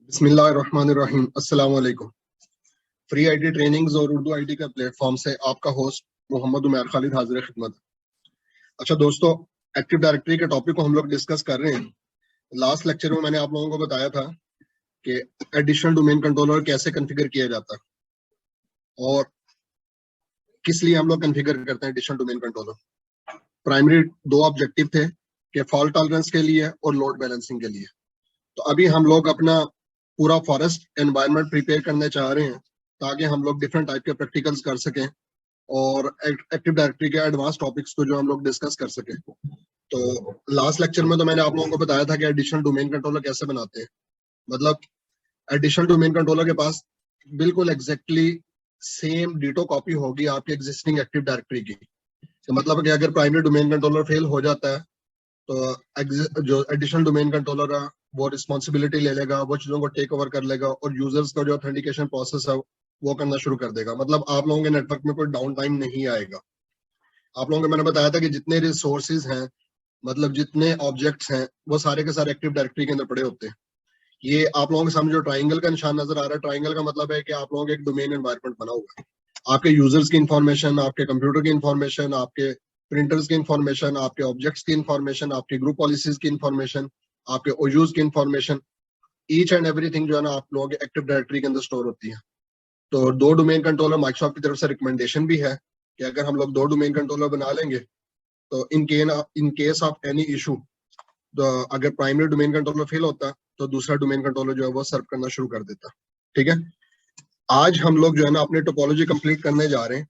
बिस्मिल्लाहिर्रहमानिर्रहीम। अस्सलाम वालेकुम। फ्री आईटी ट्रेनिंग्स और उर्दू आईटी का प्लेटफॉर्म से आपका होस्ट मोहम्मद उमर खालिद हाजिर खिदमत। अच्छा दोस्तों, एक्टिव डायरेक्टरी के टॉपिक को हम लोग डिस्कस कर रहे हैं। लास्ट लेक्चर में मैंने आप लोगों को बताया था कि एडिशनल डोमेन कंट्रोलर कैसे कॉन्फ़िगर किया जाता है और किस लिए हम लोग कॉन्फ़िगर करते हैं एडिशनल डोमेन कंट्रोलर। प्राइमरी दो ऑब्जेक्टिव थे कि फॉल्ट टॉलरेंस के लिए और लोड बैलेंसिंग के लिए। तो अभी हम लोग अपना पूरा फॉरेस्ट एनवायरनमेंट प्रिपेयर करने चाह रहे हैं ताकि हम लोग डिफरेंट टाइप के प्रैक्टिकल्स कर सकें और एक्टिव डायरेक्टरी के एडवांस टॉपिक्स को जो हम लोग डिस्कस कर सकें। तो लास्ट लेक्चर में तो मैंने आप लोगों को बताया था कि एडिशनल डोमेन कंट्रोलर कैसे बनाते हैं। मतलब एडिशनल डोमेन कंट्रोलर के पास बिल्कुल एग्जैक्टली सेम डिटो कॉपी होगी आपके एग्जिस्टिंग एक्टिव डायरेक्टरी की। तो मतलब कि अगर प्राइमरी डोमेन कंट्रोलर फेल हो जाता है तो जो एडिशनल डोमेन कंट्रोलर है वो रिस्पॉन्सिबिलिटी ले लेगा, वो चीजों को टेक ओवर कर लेगा और यूजर्स का जो ऑथेंटिकेशन प्रोसेस है वो करना शुरू कर देगा। मतलब आप लोगों के नेटवर्क में कोई डाउन टाइम नहीं आएगा। आप लोगों को मैंने बताया था कि जितने रिसोर्सेज हैं, मतलब जितने ऑब्जेक्ट्स हैं, वो सारे के सारे एक्टिव डायरेक्टरी के अंदर पड़े होते हैं। ये आप लोगों के सामने जो ट्राइंगल का निशान नजर आ रहा है, ट्राइंगल का मतलब है कि आप लोगों का एक डोमेन एनवायरनमेंट बना हुआ है। आपके यूजर्स की इंफॉर्मेशन, आपके कंप्यूटर की इंफॉर्मेशन, आपके प्रिंटर्स की इंफॉर्मेशन, आपके ऑब्जेक्ट्स की इंफॉर्मेशन, आपकी ग्रुप पॉलिसीज की इंफॉर्मेशन, आपके ओयूज की इंफॉर्मेशन, ईच एंड एवरीथिंग जो है ना आप लोगों के एक्टिव डायरेक्टरी के अंदर स्टोर होती है। तो दो डोमेन कंट्रोलर माइक्रोसॉफ्ट की तरफ से रिकमेंडेशन भी है कि अगर हम लोग दो डोमेन कंट्रोलर बना लेंगे तो in case of any issue, तो अगर प्राइमरी डोमेन कंट्रोलर फेल होता तो दूसरा डोमेन कंट्रोलर जो है वो सर्व करना शुरू कर देता। ठीक है, आज हम लोग जो है ना अपनी टोपोलॉजी कंप्लीट करने जा रहे हैं।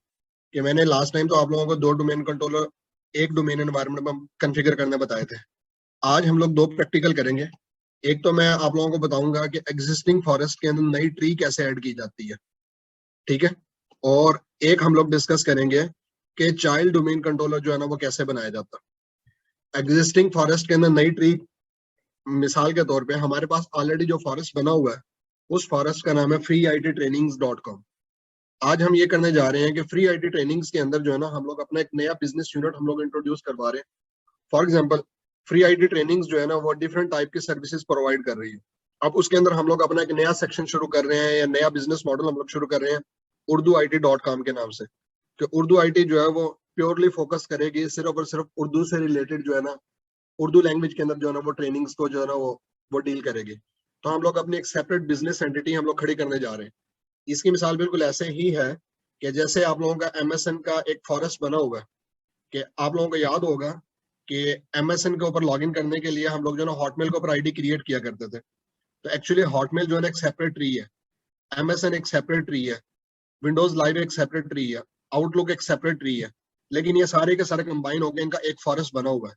कि मैंने लास्ट टाइम तो आप लोगों को दो डोमेन कंट्रोलर एक डोमेन एनवायरनमेंट में कॉन्फ़िगर करने बताए थे। आज हम लोग दो प्रैक्टिकल करेंगे। एक तो मैं आप लोगों को बताऊंगा कि एग्जिस्टिंग फॉरेस्ट के अंदर नई ट्री कैसे ऐड की जाती है। ठीक है, और एक हम लोग डिस्कस करेंगे कि चाइल्ड डोमेन कंट्रोलर जो है ना वो कैसे बनाया जाता है। एग्जिस्टिंग फॉरेस्ट के अंदर नई ट्री, मिसाल के तौर पे हमारे पास ऑलरेडी जो फॉरेस्ट बना हुआ है उस फॉरेस्ट का नाम है freeittrainings.com। आज हम ये करने जा रहे हैं कि फ्री आईटी ट्रेनिंग्स के अंदर जो है ना हम लोग अपना एक नया बिजनेस यूनिट हम लोग इंट्रोड्यूस करवा रहे हैं। For example, free IT trainings जो है ना वो डिफरेंट टाइप की सर्विसेज प्रोवाइड कर रही है। अब उसके अंदर हम लोग अपना एक नया सेक्शन शुरू कर रहे हैं या नया बिजनेस मॉडल हम लोग शुरू कर रहे हैं urduit.com के नाम से। कि उर्दू आईटी जो है वो प्योरली फोकस करेगी सिर्फ और सिर्फ उर्दू से रिलेटेड जो है ना, उर्दू लैंग्वेज के अंदर जो है ना वो ट्रेनिंग्स को जो है ना वो डील करेगी। तो हम लोग अपनी एक सेपरेट बिजनेस एंटिटी हम लोग खड़ी करने जा रहे हैं। इसकी मिसाल बिल्कुल ऐसे ही है कि जैसे आप लोगों का एमएसएन का एक फॉरेस्ट बना हुआ है। कि आप लोगों को याद होगा कि एमएसएन के ऊपर लॉगिन करने के लिए हम लोग जो ना हॉटमेल के ऊपर आईडी क्रिएट किया करते थे। तो एक्चुअली हॉटमेल जो है ना एक सेपरेट ट्री है, एमएसएन एक सेपरेट ट्री है, विंडोज लाइव एक सेपरेट ट्री है, आउटलुक एक सेपरेट ट्री है। लेकिन ये सारे के सारे कंबाइन होकर इनका एक फॉरेस्ट बना हुआ है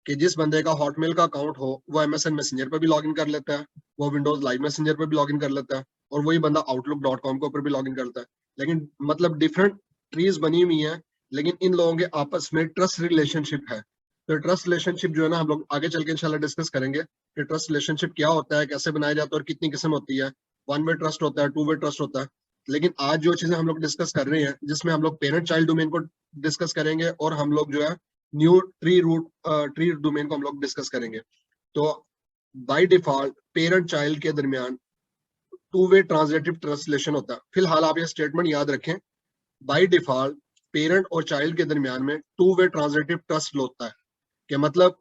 कि जिस बंदे का हॉटमेल का अकाउंट हो वो एमएसएन मैसेंजर पे भी लॉगिन कर लेता है, वो विंडोज लाइव मैसेंजर पे भी लॉगिन कर लेता है और वही बंदा outlook.com के ऊपर भी लॉगिन करता है। लेकिन मतलब डिफरेंट ट्रीज बनी हुई है, लेकिन इन लोगों के आपस में ट्रस्ट रिलेशनशिप है। तो ट्रस्ट रिलेशनशिप जो है ना हम लोग आगे चल के इंशाल्लाह डिस्कस करेंगे कि ट्रस्ट रिलेशनशिप क्या होता है, कैसे बनाया जाता है और कितनी किस्म होती है। वन वे ट्रस्ट होता है, टू वे ट्रस्ट होता है। लेकिन आज जो चीजें हम लोग डिस्कस कर रहे हैं जिसमें हम लोग पेरेंट चाइल्ड डोमेन को डिस्कस करेंगे और हम लोग जो है न्यू ट्री डोमेन को हम लोग डिस्कस करेंगे। तो बाय डिफॉल्ट पेरेंट चाइल्ड के दरमियान टू वे ट्रांजिटिव ट्रांसलेशन होता है। फिलहाल आप ये स्टेटमेंट याद रखें, बाय डिफॉल्ट पेरेंट और चाइल्ड के दरमियान में टू वे ट्रांजिटिव ट्रस्ट होता है। कि मतलब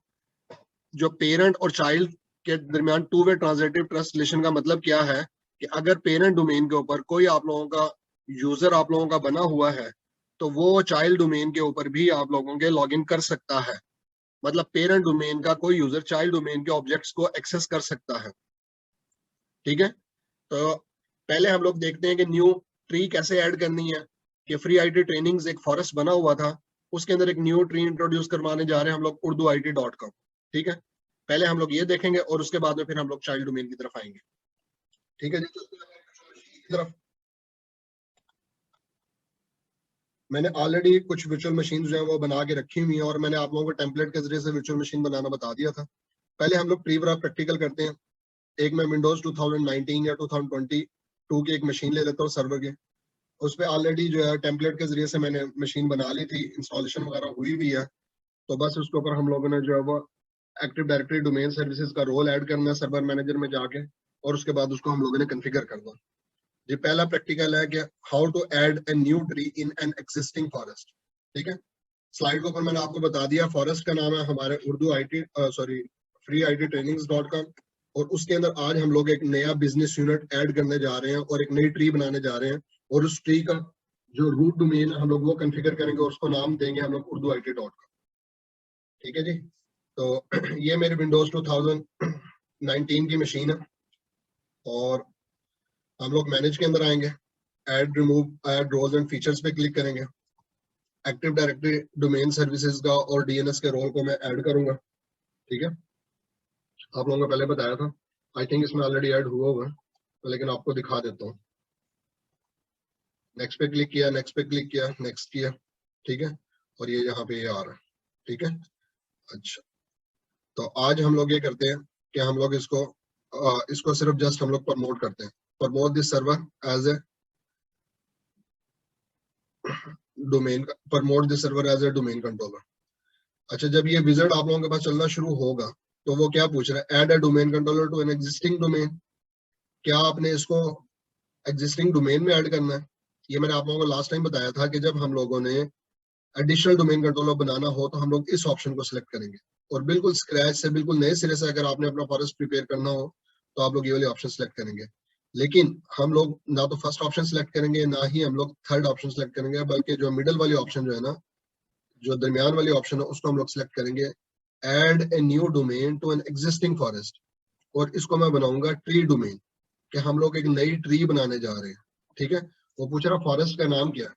जो पेरेंट और चाइल्ड के दरमियान टू वे ट्रांजिटिव ट्रांसलेशन का मतलब क्या है कि अगर पेरेंट डोमेन के ऊपर कोई आप लोगों का यूजर आप लोगों का बना हुआ है तो वो चाइल्ड डोमेन के ऊपर भी आप लोगों के लॉगिन कर सकता है। मतलब पेरेंट डोमेन का कोई यूजर चाइल्ड डोमेन के ऑब्जेक्ट्स को एक्सेस कर सकता है। ठीक है, तो पहले हम लोग देखते हैं कि न्यू ट्री कैसे ऐड करनी है। कि फ्री आईटी ट्रेनिंग्स एक फॉरेस्ट बना हुआ था, उसके अंदर एक न्यू ट्री इंट्रोड्यूस करवाने जा रहे हैं हम लोग urduit.com। ठीक है, पहले हम लोग ये देखेंगे और उसके बाद में फिर हम लोग चाइल्ड डोमेन की तरफ आएंगे। ठीक है जी, तरफ मैंने ऑलरेडी कुछ वर्चुअल मशीन जो है वो बना के रखी हुई है और मैंने आप लोगों को टेम्पलेट के जरिए से वर्चुअल मशीन बनाना बता दिया था। पहले हम लोग ट्री पर प्रैक्टिकल करते हैं। एक मैं विंडोज 2019 या 2022 की एक मशीन ले लेता हूँ सर्वर के। उस पर ऑलरेडी जो है टेम्पलेट के जरिए से मैंने मशीन बना ली थी, इंस्टॉलेशन वगैरह हुई भी है। तो बस उसके ऊपर हम लोगों ने जो है वो एक्टिव डायरेक्टरी डोमेन सर्विसेज का रोल ऐड करना है सर्वर मैनेजर में जाके। और उसके बाद उसको हम लोगों ने कॉन्फ़िगर करना। ये पहला प्रैक्टिकल है कि how to add a new tree in an existing forest. ठीक है, स्लाइड के ऊपर मैंने आपको बता दिया, फॉरेस्ट का नाम है हमारे उर्दू IT सॉरी freeittrainings.com, और उसके अंदर आज हम लोग एक नया बिजनेस यूनिट ऐड करने जा रहे हैं और एक नई ट्री बनाने जा रहे हैं, और उस ट्री का जो रूट डोमेन हम लोग वो कॉन्फ़िगर करेंगे और उसको नाम देंगे हम लोग urduit.com। ठीक है जी, तो ये मेरे विंडोज 2019 की मशीन है, और हम लोग मैनेज के अंदर आएंगे, add remove add roles and features पे क्लिक करेंगे। एक्टिव डायरेक्टरी डोमेन सर्विसेज का और DNS के रोल को मैं ऐड करूंगा। ठीक है, आप लोगों को पहले बताया था, आई थिंक इसमें ऑलरेडी ऐड हुआ होगा, लेकिन आपको दिखा देता हूँ। नेक्स्ट पे क्लिक किया, नेक्स्ट पे क्लिक किया, नेक्स्ट किया। ठीक है, और ये यहाँ पे ये आ रहा है। ठीक है, अच्छा, तो आज हम लोग ये करते हैं कि हम लोग इसको सिर्फ जस्ट हम लोग प्रमोट करते हैं, promote this server as a domain, promote this server as a domain controller. अच्छा, जब ये विजिट आप लोगों के पास चलना शुरू होगा तो वो क्या पूछ रहा है, add a domain controller to an existing domain. क्या आपने इसको एग्जिस्टिंग डोमेन में ऐड करना है? ये मैंने आप लोगों को लास्ट टाइम बताया था कि जब हम लोगों ने एडिशनल डोमेन कंट्रोलर बनाना हो तो हम लोग इस ऑप्शन को सिलेक्ट करेंगे, और बिल्कुल स्क्रैच से, बिल्कुल नए सिरे से अगर आपने अपना फॉरेस्ट प्रिपेयर करना हो तो आप लोग ये वाले ऑप्शन सिलेक्ट करेंगे। लेकिन हम लोग ना तो फर्स्ट ऑप्शन सिलेक्ट करेंगे, ना ही हम लोग थर्ड ऑप्शन सिलेक्ट करेंगे, बल्कि जो मिडल वाली ऑप्शन जो है ना, जो दरमियान वाली ऑप्शन है, उसको हम लोग सिलेक्ट करेंगे, add a new domain to an existing forest, और इसको मैं बनाऊंगा ट्री डोमेन, कि हम लोग एक नई ट्री बनाने जा रहे हैं। ठीक है, वो पूछ रहा फॉरेस्ट का नाम क्या है,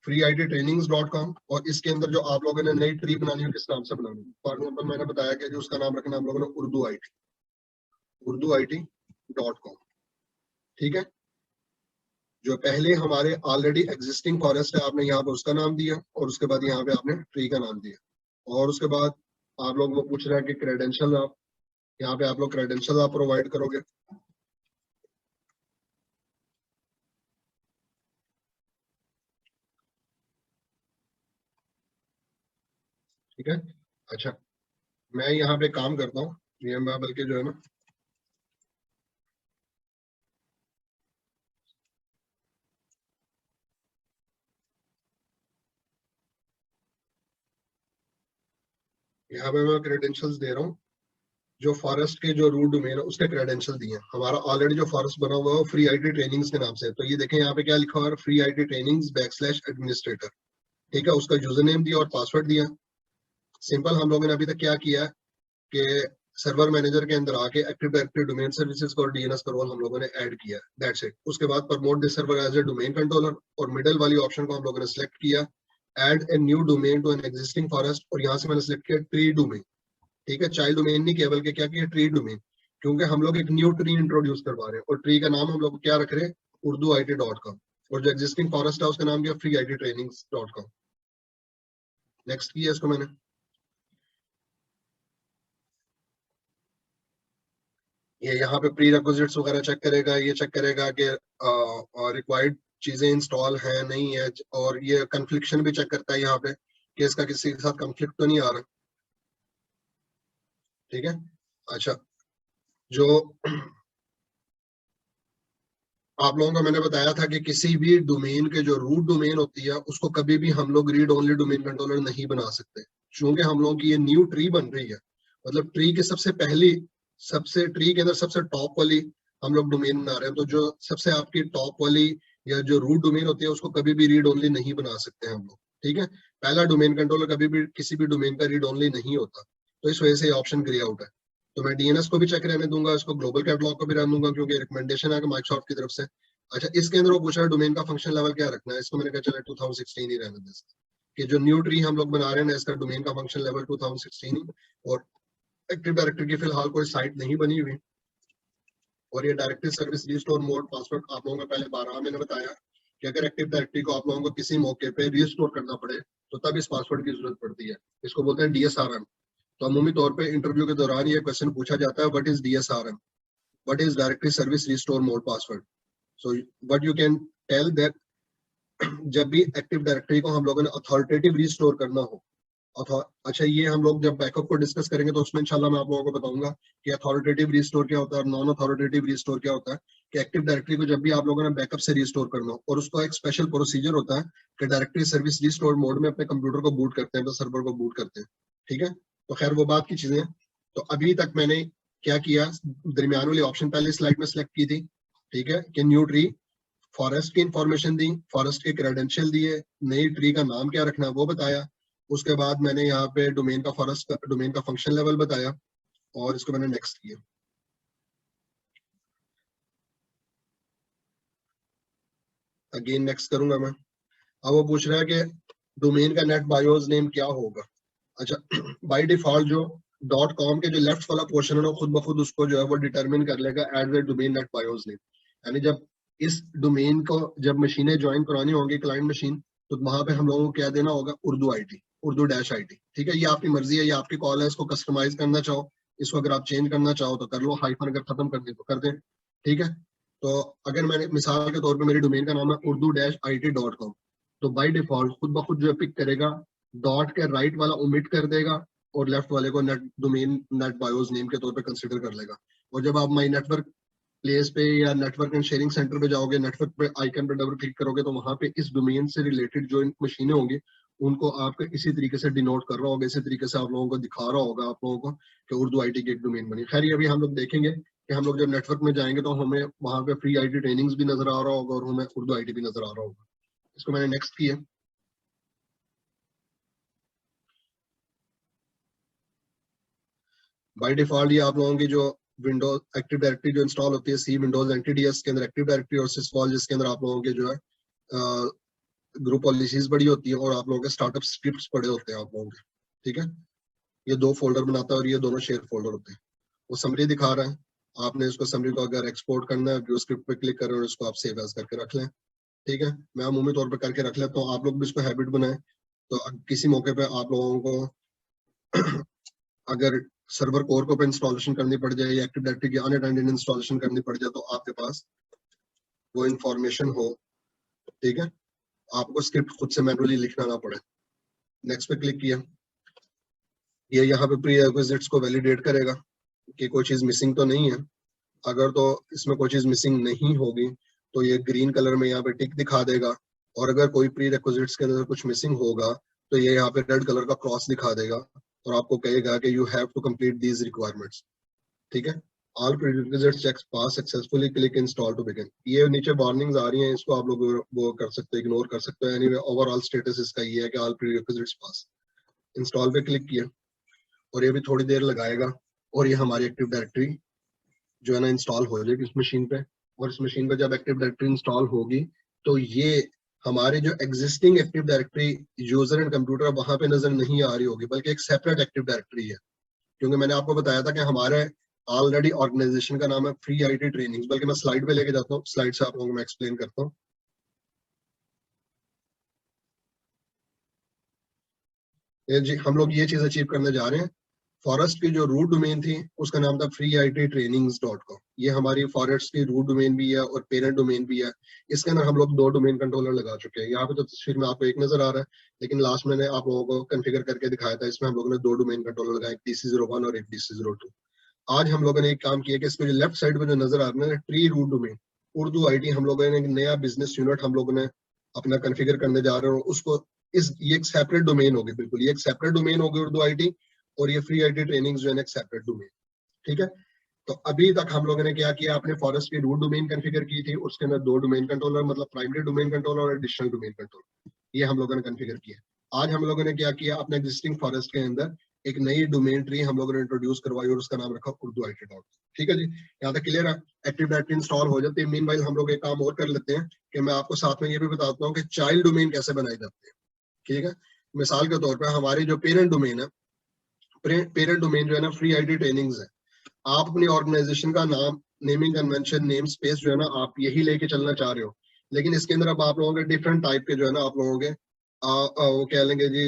freeittrainings.com, और इसके अंदर जो आप लोगों ने नई ट्री बनानी है किस नाम से बनानी है। फॉर एग्जाम्पल मैंने बताया कि जो उसका नाम रखना हम लोगों ने urduit.com। ठीक है, जो पहले हमारे ऑलरेडी एग्जिस्टिंग फॉरेस्ट है, आपने यहाँ पे उसका नाम दिया, और उसके बाद यहाँ पे आपने ट्री का नाम दिया, और उसके बाद आप लोग वो पूछ रहे हैं कि क्रेडेंशियल, आप यहाँ पे आप लोग क्रेडेंशियल आप प्रोवाइड करोगे। ठीक है, अच्छा, मैं यहाँ पे काम करता हूँ, ये मैं बल्कि जो है ना, यहाँ पे मैं क्रेडेंशियल्स दे रहा हूँ, जो फॉरेस्ट के जो रूट डोमेन है उसके क्रेडेंशियल दिए हैं। हमारा ऑलरेडी जो फॉरेस्ट बना हुआ है फ्री IT ट्रेनिंग्स के नाम से, तो ये देखें यहाँ पे क्या लिखा हुआ है, फ्री IT ट्रेनिंग्स /administrator। ठीक है, उसका यूजर नेम दिया और पासवर्ड दिया। सिंपल, हम लोगों ने अभी तक क्या किया कि सर्वर मैनेजर के अंदर आके एक्टिव डायरेक्टरी डोमेन सर्विसेज और DNS का रोल हम लोगों ने ऐड किया, दैट्स इट। उसके बाद promote this server as a domain controller, और मिडल वाली ऑप्शन को हम लोगों ने सिलेक्ट किया, add a new domain to an existing forest, और यहाँ से मैंने सिलेक्ट किया ट्री डोमेन। ठीक है, चाइल्ड डोमेन नहीं किया, बल्कि क्या किया, ट्री डोमेन, क्योंकि हम लोग एक न्यू ट्री इंट्रोड्यूस करवा रहे हैं, और ट्री का नाम हम लोग क्या रख रहे हैं, urduit.com, और जो एग्जिस्टिंग फॉरेस्ट है उसका नाम क्या, freeittrainings.com। नेक्स्ट किया इसको मैंने। ये यहाँ पे प्री रिक्विजिट्स वगैरह चेक करेगा, ये चेक करेगा कि रिक्वायर्ड चीजें इंस्टॉल है नहीं है, और ये कन्फ्लिक्शन भी चेक करता है यहाँ पे कि इसका किसी के साथ कन्फ्लिक्ट तो नहीं आ रहा। ठीक है, अच्छा, जो आप लोगों को मैंने बताया था कि किसी भी डोमेन के जो रूट डोमेन होती है उसको कभी भी हम लोग रीड ओनली डोमेन कंट्रोलर नहीं बना सकते, क्योंकि हम लोगों की ये न्यू ट्री बन रही है। मतलब ट्री के सबसे पहली, सबसे ट्री के अंदर सबसे टॉप वाली हम लोग डोमेन बना रहे हैं, तो जो सबसे आपकी टॉप वाली या जो रूट डोमेन होती है उसको कभी भी रीड ओनली नहीं बना सकते हम लोग। ठीक है, पहला डोमेन कंट्रोलर कभी भी किसी भी डोमेन का रीड ओनली नहीं होता, तो इस वजह से ऑप्शन ग्रे आउट है। तो मैं DNS को भी चेक रहने दूंगा, इसको ग्लोबल कैटलॉग को भी रहने दूंगा, क्योंकि रिकमेंडेशन है माइक्रोसॉफ्ट की तरफ से। अच्छा, इसके अंदर वो पूछ रहा है डोमेन का फंक्शन लेवल क्या रखना है, इसको मैंने कहा चला 2016 ही रहने दें, कि जो न्यू ट्री हम लोग बना रहे हैं ना, इसका डोमेन का फंक्शन लेवल 2016 ही, और एक्टिव डायरेक्टरी की फिलहाल कोई साइट नहीं बनी हुई, और ये directory service restore mode password आप लोगों को पहले 12 मैंने बताया कि अगर एक्टिव डायरेक्टरी को आप लोगों को किसी मौके पे रिस्टोर करना पड़े तो तब इस पासवर्ड की जरूरत पड़ती है, इसको बोलते हैं DSRM। तो अमूमी तौर पे इंटरव्यू के दौरान ये क्वेश्चन पूछा जाता है, what is DSRM, what is directory service restore mode password. So what you can tell that जब भी एक्टिव डायरेक्टरी को हम लोगों ने अथॉरिटेटिव रिस्टोर करना हो अच्छा, ये हम लोग जब बैकअप को डिस्कस करेंगे तो उसमें इंशाल्लाह मैं आप लोगों को बताऊंगा कि अथॉरिटेटिव रिस्टोर क्या होता है और नॉन अथॉरिटेटिव रिस्टोर क्या होता है। कि एक्टिव डायरेक्टरी को जब भी आप लोगों ने बैकअप से रिस्टोर करना हो, और उसका एक स्पेशल प्रोसीजर होता है कि डायरेक्टरी सर्विस रिस्टोर मोड में अपने कंप्यूटर को बूट करते हैं, तो सर्वर को बूट करते हैं। ठीक है, तो खैर वो बात की चीजें हैं। तो अभी तक मैंने क्या किया, दरमियान वाली ऑप्शन पहले स्लाइड में सेलेक्ट की थी। ठीक है, कि न्यू ट्री, फॉरेस्ट की इंफॉर्मेशन दी, फॉरेस्ट के क्रेडेंशियल दिए, नई ट्री का नाम क्या रखना है वो बताया। उसके बाद मैंने यहाँ पे डोमेन का फॉरेस्ट का डोमेन का फंक्शन लेवल बताया, और इसको मैंने नेक्स्ट किया। अगेन नेक्स्ट करूंगा मैं। अब वो पूछ रहा है कि डोमेन का नेट बायोस नेम क्या होगा। अच्छा, बाय डिफॉल्ट जो डॉट कॉम के जो लेफ्ट वाला पोर्शन है ना, खुद ब खुद उसको जो है वो डिटरमिन कर लेगा at the domain net BIOS name. यानी जब इस डोमेन को जब मशीनें ज्वाइन करानी होंगी क्लाइंट मशीन, तो वहां पे हम लोगों को क्या देना होगा, Urdu IT, Urdu dash IT. ठीक है, ये आपकी मर्जी है, ये आपकी कॉल है, इसको कस्टमाइज करना चाहो, इसको अगर आप चेंज करना चाहो तो कर लो, हाइफन अगर खत्म कर दे तो कर दें। ठीक है, तो अगर मैंने मिसाल के तौर पे मेरी डोमेन का नाम है Urdu dash I T dot com, तो बाई डिफॉल्ट खुद ब खुद जो पिक करेगा, डॉट के राइट वाला ओमिट कर देगा और लेफ्ट वाले को net domain net BIOS name के तौर पे कंसीडर कर लेगा। और जब आप माई नेटवर्क प्लेस पे या नेटवर्क एंड शेयरिंग सेंटर पे जाओगे, नेटवर्क पे आइकन पे डबल क्लिक करोगे, तो वहां पे इस डोमेन से रिलेटेड जो मशीनें होंगी उनको आपको इसी तरीके से डिनोट कर रहा होगा, इसी तरीके से आप लोगों को दिखा रहा होगा आप लोगों को कि उर्दू आईटी की एक डोमेन बनी। खैर ये अभी हम लोग देखेंगे कि हम लोग जब नेटवर्क में जाएंगे तो हमें वहां पे फ्री आईटी ट्रेनिंग्स भी नजर आ रहा होगा और हमें उर्दू आईटी भी नजर आ रहा होगा। इसको मैंने नेक्स्ट किया। बाय डिफॉल्ट ये आप लोगों की जो विंडोज एक्टिव डायरेक्टरी जो इंस्टॉल होती है, सी विंडोज एनटीडीएस के अंदर एक्टिव डायरेक्टरी, और सिसवॉल जिसके अंदर आप लोगों के जो है ग्रुप पॉलिसीज बड़ी होती है और आप लोगों के स्टार्टअप स्क्रिप्ट्स पड़े होते हैं आप लोगों के। ठीक है, ये दो फोल्डर बनाता है और ये दोनों शेयर फोल्डर होते हैं। वो समरी दिखा रहा है, आपने इसको समरी को अगर एक्सपोर्ट करना है व्यू स्क्रिप्ट पे क्लिक करें और इसको आप सेव एज करके रख लें। ठीक है, मैं अमूमी तौर पर करके रख लेता हूँ, आप लोग भी इसको हैबिट बनाएं। तो किसी मौके पे आप लोगों को अगर सर्वर कोर को पे इंस्टॉलेशन करनी पड़ जाए या एक्टिव डायरेक्टरी की अनअटेंडेड इंस्टॉलेशन करनी पड़ जाए तो आपके पास वो इंफॉर्मेशन हो। ठीक है, आपको स्क्रिप्ट खुद से मैनुअली लिखना ना पड़े। नेक्स्ट पे क्लिक किया, ये यहाँ पे प्री रिक्विजिट्स को वैलिडेट करेगा कि कोई चीज मिसिंग तो नहीं है। अगर तो इसमें कोई चीज मिसिंग नहीं होगी तो ये ग्रीन कलर में यहाँ पे टिक दिखा देगा, और अगर कोई प्री रिक्विजिट्स के अंदर कुछ मिसिंग होगा तो ये यहाँ पे रेड कलर का क्रॉस दिखा देगा और आपको कहेगा कि you have to complete these requirements. ठीक है, all prerequisites checks pass successfully, click install to begin. ये नीचे वार्निंग्स आ रही हैं, इसको आप लोग वो कर सकते हैं, इग्नोर कर सकते हैं। एनीवे ओवरऑल स्टेटस इसका ये है कि ऑल प्रीरिक्विजिट्स पास। इंस्टॉल पे क्लिक किया और ये भी थोड़ी देर लगाएगा और ये हमारी एक्टिव डायरेक्टरी जो है ना इंस्टॉल हो जाएगी इस मशीन पे। और इस मशीन पे जब एक्टिव डायरेक्टरी इंस्टॉल होगी तो ये हमारे जो existing active directory user and computer वहां पे नजर नहीं आ रही होगी, बल्कि एक सेपरेट एक्टिव डायरेक्टरी है। क्योंकि मैंने आपको बताया था कि हमारे ऑलरेडी ऑर्गेनाइजेशन का नाम है फ्री आईटी ट्रेनिंग, बल्कि मैं स्लाइड पे लेके जाता हूँ, स्लाइड से आप लोगों को मैं एक्सप्लेन करता हूँ। जी हम लोग ये चीज अचीव करने जा रहे हैं। फॉरेस्ट की जो रूट डोमेन थी उसका नाम था free I T trainings dot com. ये हमारी फॉरेस्ट की रूट डोमेन भी है और पेरेंट डोमेन भी है। इसके अंदर हम लोग दो डोमेन कंट्रोलर लगा चुके हैं। यहाँ पे तो तस्वीर में आपको एक नजर आ रहा है, लेकिन लास्ट मैंने आप लोगों को कॉन्फ़िगर करके दिखाया था, इसमें हम लोगों ने दो डोमेन कंट्रोलर लगाए, एक DC01 और एक DC02। आज हम लोगों ने एक काम किया कि इसको जो लेफ्ट साइड में जो नजर आ रहा है tree root domain Urdu IT, हम लोगों ने एक नया बिजनेस यूनिट हम लोगों ने अपना कॉन्फ़िगर करने जा रहे हैं। उसको इस ये एक सेपरेट डोमेन होगी, बिल्कुल ये एक सेपरेट डोमेन होगी उर्दू आईटी, और ये फ्री आईटी ट्रेनिंग जो है एक सेपरेट डोमेन। ठीक है, तो अभी तक हम लोगों ने क्या किया, आपने फॉरेस्ट की रूट डोमेन कॉन्फ़िगर की थी, उसके अंदर दो डोमेन कंट्रोलर, मतलब प्राइमरी डोमेन कंट्रोलर और एडिशनल डोमेन कंट्रोलर, ये हम लोगों ने कॉन्फ़िगर किया। आज हम लोगों ने क्या किया, अपने एग्जिस्टिंग फॉरेस्ट के अंदर एक नई डोमेन ट्री हम लोगों ने इंट्रोड्यूस करवाई और उसका नाम रखा उर्दू आईटी डॉट। ठीक है जी, यहाँ तक क्लियर है। एक्टिव डायरेक्टरी इंस्टॉल हो जाती है। मीनवाइल हम लोग एक काम और कर लेते हैं कि मैं आपको साथ में ये भी बताता हूँ कि चाइल्ड डोमेन कैसे बनाए जाते हैं। ठीक है, मिसाल के तौर पर हमारी जो पेरेंट डोमेन है, पेरेंट डोमेन जो है ना फ्री आईटी ट्रेनिंग्स है। आप अपनी ऑर्गेनाइजेशन का नाम, नेमिंग कन्वेंशन, नेम स्पेस जो है ना आप यही लेके चलना चाह रहे हो, लेकिन इसके अंदर अब आप लोगों के डिफरेंट टाइप के जो है ना आप लोगों के वो कह लेंगे जी,